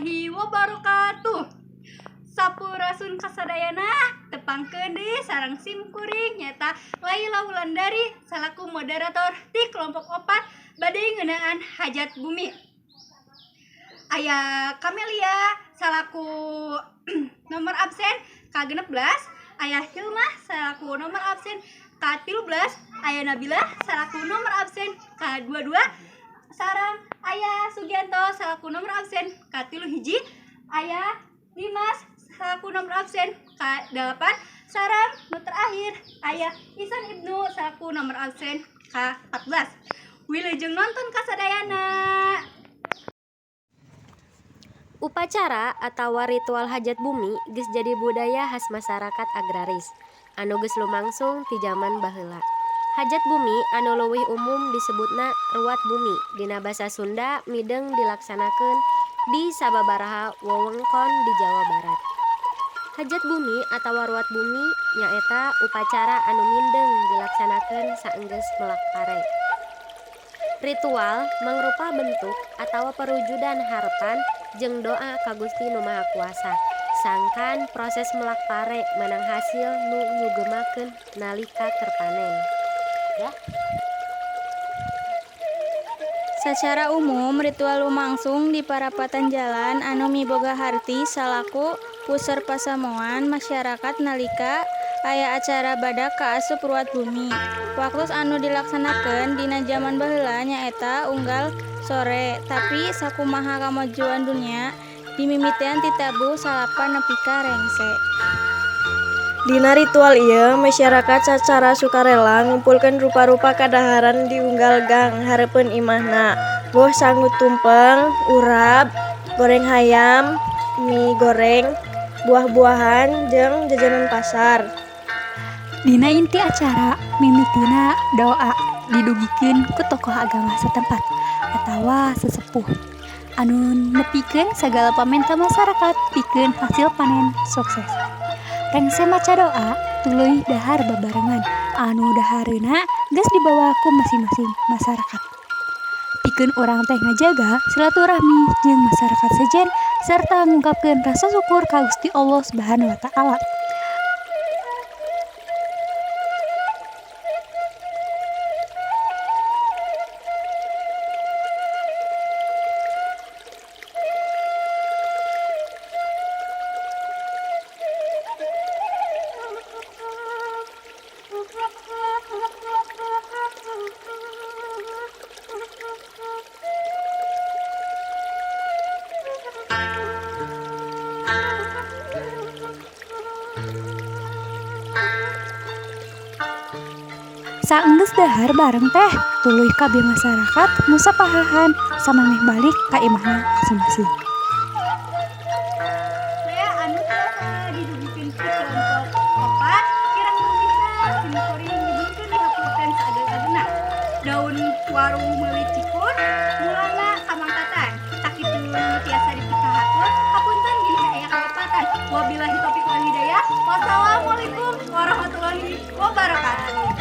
warahmatullahi wabarakatuh. Sapurasun kasadayana tepangkeun deui sareng simkuring nyata Laila Wulandari salaku moderator di kelompok 4 bade ngeunaan hajat bumi. Aya Kamelia salaku nomor absen ka-16, aya Hilma salaku nomor absen ka-13, aya Nabila salaku nomor absen ka-22, sareng aya Sugianto salaku nomor absen ka-31, aya Dimas salaku nomor absen ka-8, sareng nu terakhir aya Ihsan Ibnu salaku nomor absen ka-14. Wilujeng nonton kasadayana. Upacara atau ritual hajat bumi geus jadi budaya khas masyarakat agraris anu geus lumangsung ti zaman baheula. Hajat bumi anu leuwih umum disebutna ruat bumi dina basa Sunda mideng dilaksanakeun di sababaraha wewengkon di Jawa Barat. Hajat bumi atau ruat bumi nyaeta upacara anu mindeng dilaksanakeun saenggeus melak pare. Ritual mangrupa bentuk atau perwujudan harapan jeung doa ka Gusti Nu Maha Kuasa. Sangkan proses melak pare menang hasil nu nyugemakeun nalika terpanen. Sacara umum, ritual lumangsung di parapatan jalan anu miboga harti salaku puseur pasamuan masyarakat nalika aya acara badak kaasup ruat bumi. Waktos anu dilaksanakeun dina zaman baheula nyaeta unggal sore, tapi sakumaha kamajuan dunya dimimitian ti tabuh salapan nepi ka rengse. Dina ritual ieu masyarakat sacara sukarela ngumpulkeun rupa-rupa kadaharan di unggal gang hareupeun imahna. Boh sangu tumpeng, urap, goreng hayam, mie goreng, buah-buahan, jeung jajanan pasar. Dina inti acara mimitina doa didugikeun ku tokoh agama setempat atawa sesepuh anu nepikeun sagala pamenta masyarakat pikeun hasil panen sukses. Rengse maca doa tuluy dahar babarengan anu dahareuna geus dibawa ku masing-masing masyarakat. Pikeun urang teh ngajaga silaturahmi jeung masyarakat sejen serta ngungkapkeun rasa syukur ka Gusti Allah Subhanahu wa taala. Saenggeus dahar bareng teh tuluy kabeh masyarakat musapahahan samemeh balik ka imahna masing-masing. Saya anu tiasa didugikeun ku kelompok 4 kirang lumihan simkuring dibungkeun dihapurkeun saageng-agengna. Daun warung meuli cikun mulana kamangkatan. Sakitu tiasa dipikahakeun hapunten gini aya kalepatan. Wabillahi taufiq wal hidayah. Wassalamualaikum warahmatullahi wabarakatuh.